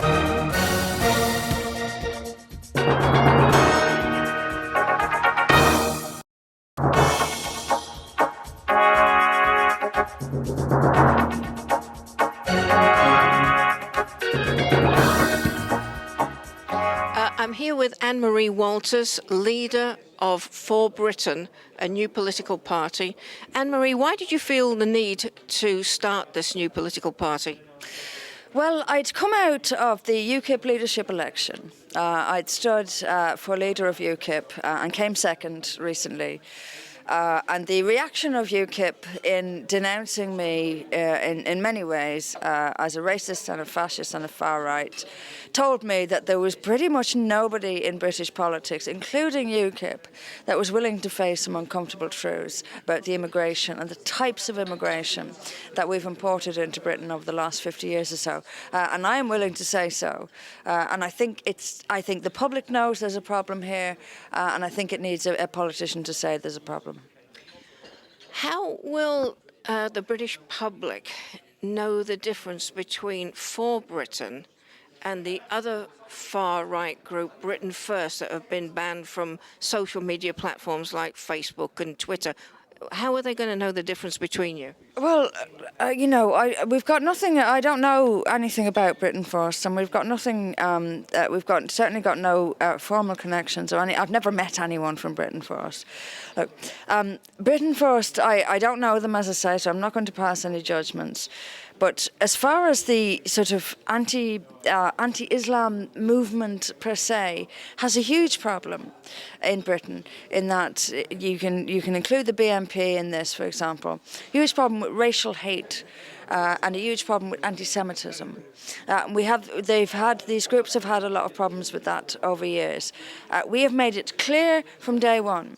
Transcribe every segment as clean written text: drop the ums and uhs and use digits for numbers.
I'm here with Anne-Marie Walters, leader of For Britain, a new political party. Anne-Marie, why did you feel the need to start this new political party? Well, I'd come out of the UKIP leadership election. I'd stood for leader of UKIP and came second recently. And the reaction of UKIP in denouncing me in many ways as a racist and a fascist and a far right told me that there was pretty much nobody in British politics, including UKIP, that was willing to face some uncomfortable truths about the immigration and the types of immigration that we've imported into Britain over the last 50 years or so. And I am willing to say so. And I think the public knows there's a problem here, and I think it needs a politician to say there's a problem. How will the British public know the difference between For Britain and the other far-right group, Britain First, that have been banned from social media platforms like Facebook and Twitter? How are they going to know the difference between you? Well, we've got nothing. I don't know anything about Britain First, and we've got nothing. Certainly got no formal connections or any. I've never met anyone from Britain First. Look, Britain First. I don't know them, as I say, so I'm not going to pass any judgments. But as far as the sort of anti-Islam movement per se has a huge problem in Britain, in that you can include the BNP in this, for example. Huge problem with racial hate. And a huge problem with anti-Semitism. These groups have had a lot of problems with that over years. We have made it clear from day one.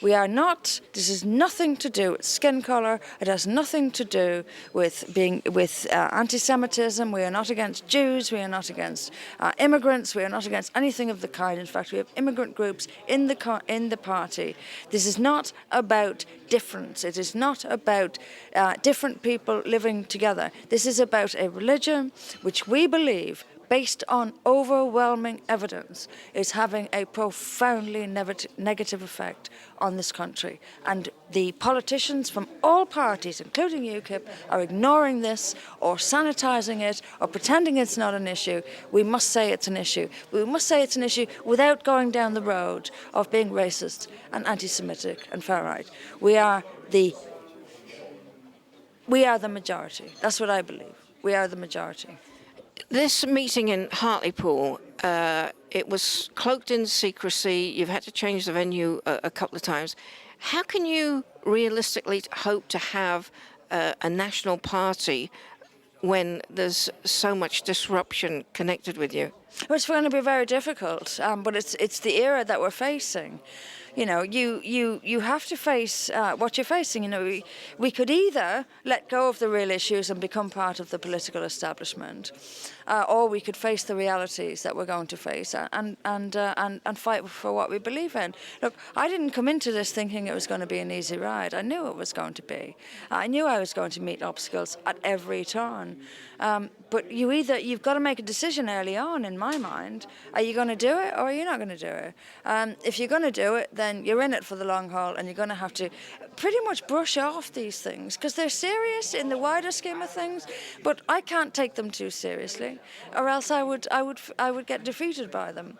This has nothing to do with skin colour. It has nothing to do with anti-Semitism. We are not against Jews. We are not against immigrants. We are not against anything of the kind. In fact, we have immigrant groups in the party. This is not about difference. It is not about different people living together. This is about a religion which we believe, based on overwhelming evidence, is having a profoundly negative effect on this country. And the politicians from all parties, including UKIP, are ignoring this or sanitising it or pretending it's not an issue. We must say it's an issue. We must say it's an issue without going down the road of being racist and anti-Semitic and far-right. We are the majority. That's what I believe. We are the majority. This meeting in Hartlepool, it was cloaked in secrecy. You've had to change the venue a couple of times. How can you realistically hope to have a national party when there's so much disruption connected with you? Well, it's going to be very difficult, but it's the era that we're facing. You know, you have to face what you're facing. You know, we could either let go of the real issues and become part of the political establishment, or we could face the realities that we're going to face and fight for what we believe in. Look, I didn't come into this thinking it was going to be an easy ride. I knew it was going to be. I knew I was going to meet obstacles at every turn. But you've got to make a decision early on, in my mind. Are you going to do it, or are you not going to do it? If you're going to do it, then you're in it for the long haul, and you're going to have to pretty much brush off these things, because they're serious in the wider scheme of things, but I can't take them too seriously, or else I would get defeated by them.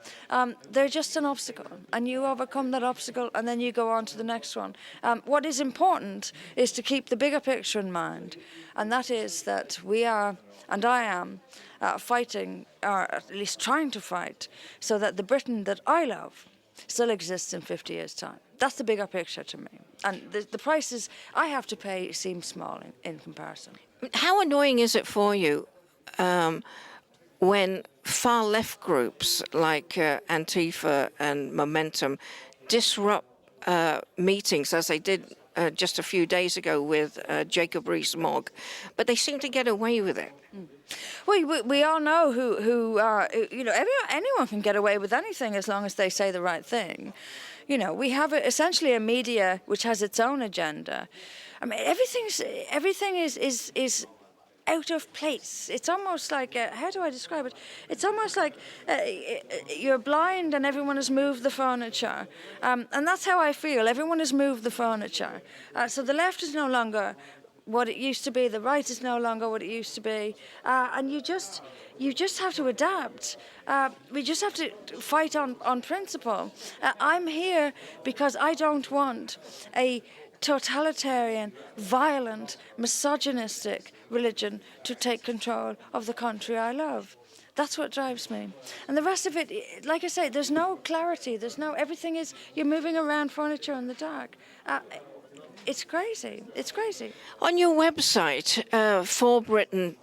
They're just an obstacle, and you overcome that obstacle, and then you go on to the next one. What is important is to keep the bigger picture in mind, and that is that we are, and I am, fighting, or at least trying to fight, so that the Britain that I love still exists in 50 years' time. That's the bigger picture to me. And the prices I have to pay seem small in comparison. How annoying is it for you when far-left groups like Antifa and Momentum disrupt meetings, as they did just a few days ago with Jacob Rees-Mogg, but they seem to get away with it? We all know who anyone can get away with anything as long as they say the right thing. You know, we have essentially a media which has its own agenda. I mean, everything is out of place. It's almost like, how do I describe it? It's almost like you're blind and everyone has moved the furniture. And that's how I feel. Everyone has moved the furniture. So the left is no longer what it used to be. The right is no longer what it used to be. And you just have to adapt. We just have to fight on principle. I'm here because I don't want a totalitarian, violent, misogynistic religion to take control of the country I love. That's what drives me. And the rest of it, like I say, there's no clarity. Everything is, you're moving around furniture in the dark. It's crazy. It's crazy. On your website, forbritain.uk,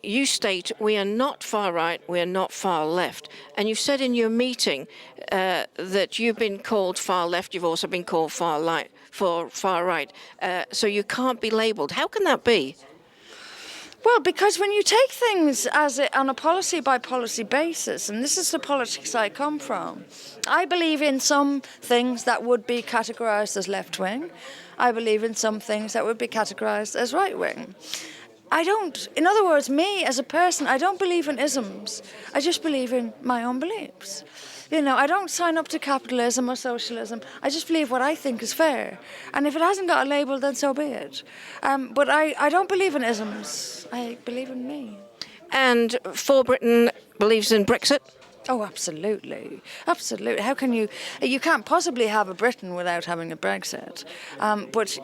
you state we are not far right, we are not far left. And you've said in your meeting that you've been called far left, you've also been called far right. So you can't be labelled. How can that be? Well, because when you take things on a policy by policy basis, and this is the politics I come from, I believe in some things that would be categorised as left wing. I believe in some things that would be categorised as right wing. In other words, me as a person, I don't believe in isms. I just believe in my own beliefs. I don't sign up to capitalism or socialism. I just believe what I think is fair. And if it hasn't got a label, then so be it. But I don't believe in isms. I believe in me. And For Britain believes in Brexit? Oh, absolutely. Absolutely. How can you can't possibly have a Britain without having a Brexit. But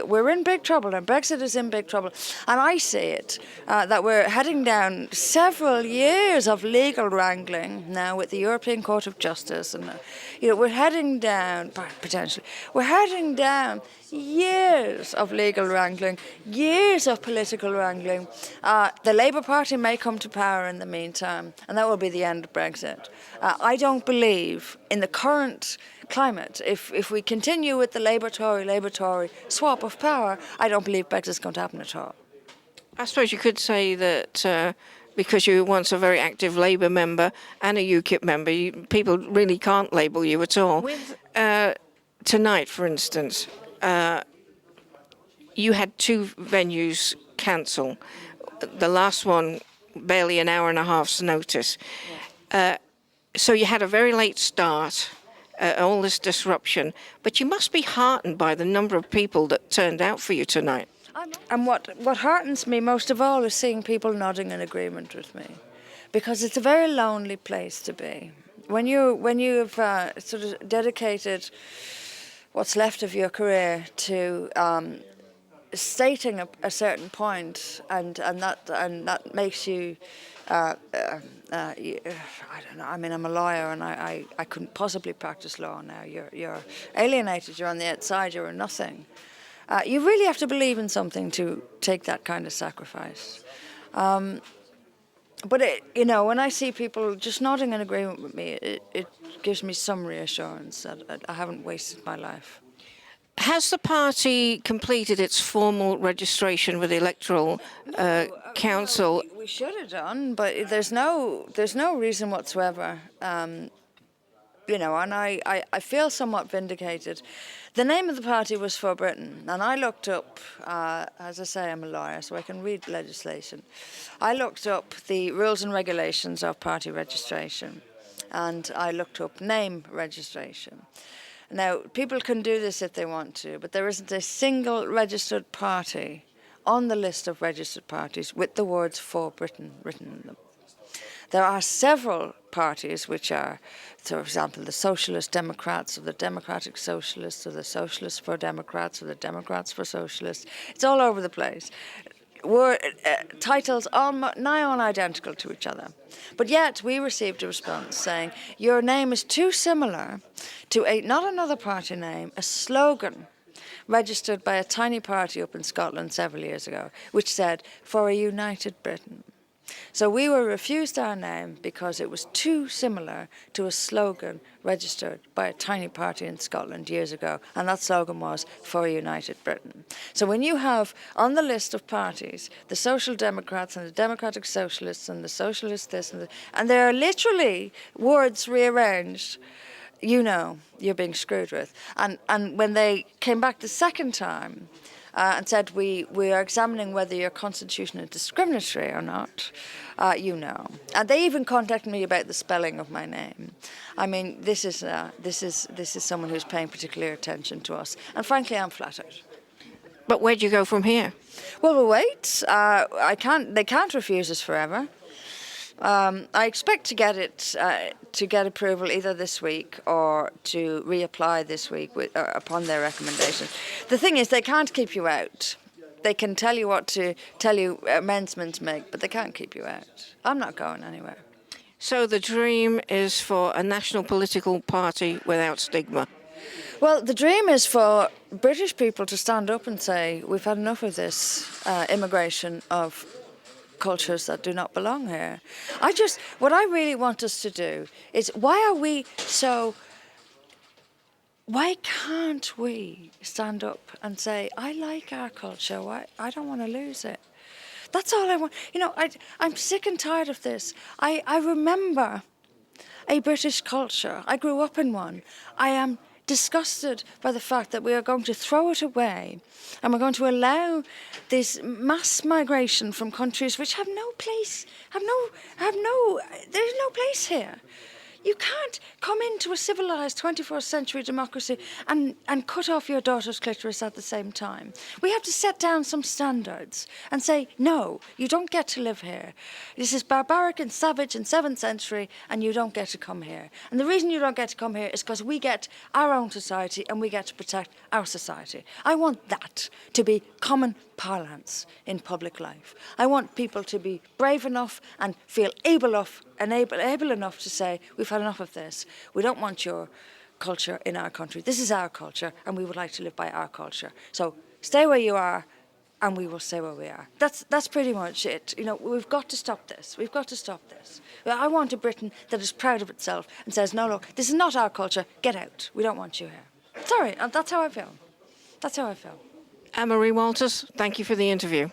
we're in big trouble, and Brexit is in big trouble. And I see it, that we're heading down several years of legal wrangling now with the European Court of Justice. And, we're heading down, potentially, we're heading down years of legal wrangling, years of political wrangling. The Labour Party may come to power in the meantime, and that will be the end of Brexit. I don't believe in the current climate. If we continue with the Labour-Tory swap of power, I don't believe Brexit's going to happen at all. I suppose you could say that because you were once a very active Labour member and a UKIP member, people really can't label you at all. Tonight, for instance, you had 2 venues cancel. The last one, barely an hour and a half's notice. So you had a very late start, all this disruption. But you must be heartened by the number of people that turned out for you tonight. And what heartens me most of all is seeing people nodding in agreement with me, because it's a very lonely place to be. When you've sort of dedicated what's left of your career to stating a certain point, and that makes you. I don't know. I mean, I'm a lawyer, and I couldn't possibly practice law now. You're alienated. You're on the outside. You're a nothing. You really have to believe in something to take that kind of sacrifice. But when I see people just nodding in agreement with me, it gives me some reassurance that I haven't wasted my life. Has the party completed its formal registration with the Electoral Council? We should have done, but there's no reason whatsoever. And I feel somewhat vindicated. The name of the party was For Britain, and I looked up, as I say, I'm a lawyer, so I can read legislation. I looked up the rules and regulations of party registration, and I looked up name registration. Now, people can do this if they want to, but there isn't a single registered party on the list of registered parties with the words For Britain written in them. There are several parties which are, for example, the Socialist Democrats, or the Democratic Socialists, or the Socialists for Democrats, or the Democrats for Socialists. It's all over the place. Titles nigh on identical to each other. But yet we received a response saying, your name is too similar to not another party name, a slogan registered by a tiny party up in Scotland several years ago, which said, For a United Britain. So we were refused our name because it was too similar to a slogan registered by a tiny party in Scotland years ago, and that slogan was For a United Britain. So when you have on the list of parties the Social Democrats and the Democratic Socialists and the Socialists this and there are literally words rearranged, you're being screwed with. And when they came back the second time, and said, we are examining whether your constitution is discriminatory or not, you know. And they even contacted me about the spelling of my name. I mean, this is someone who's paying particular attention to us. And frankly, I'm flattered. But where do you go from here? Well, we'll wait. They can't refuse us forever. I expect to get approval either this week or to reapply this week upon their recommendation. The thing is, they can't keep you out. They can tell you what to tell you amendments make, but they can't keep you out. I'm not going anywhere. So the dream is for a national political party without stigma. Well, the dream is for British people to stand up and say, we've had enough of this immigration of cultures that do not belong here. What I really want us to do is, why can't we stand up and say, I like our culture, I don't want to lose it. That's all I want. You know, I'm sick and tired of this. I remember a British culture. I grew up in one. I am disgusted by the fact that we are going to throw it away and we're going to allow this mass migration from countries which have no place, there's no place here. You can't come into a civilised 21st century democracy and cut off your daughter's clitoris at the same time. We have to set down some standards and say, no, you don't get to live here. This is barbaric and savage in 7th century and you don't get to come here. And the reason you don't get to come here is because we get our own society and we get to protect our society. I want that to be common parlance in public life. I want people to be brave enough and feel able enough to say, we've had enough of this. We don't want your culture in our country. This is our culture and we would like to live by our culture. So stay where you are and we will stay where we are. That's pretty much it. You know, we've got to stop this. We've got to stop this. I want a Britain that is proud of itself and says, no, look, this is not our culture. Get out. We don't want you here. Sorry, that's how I feel. That's how I feel. Anne-Marie Walters, thank you for the interview.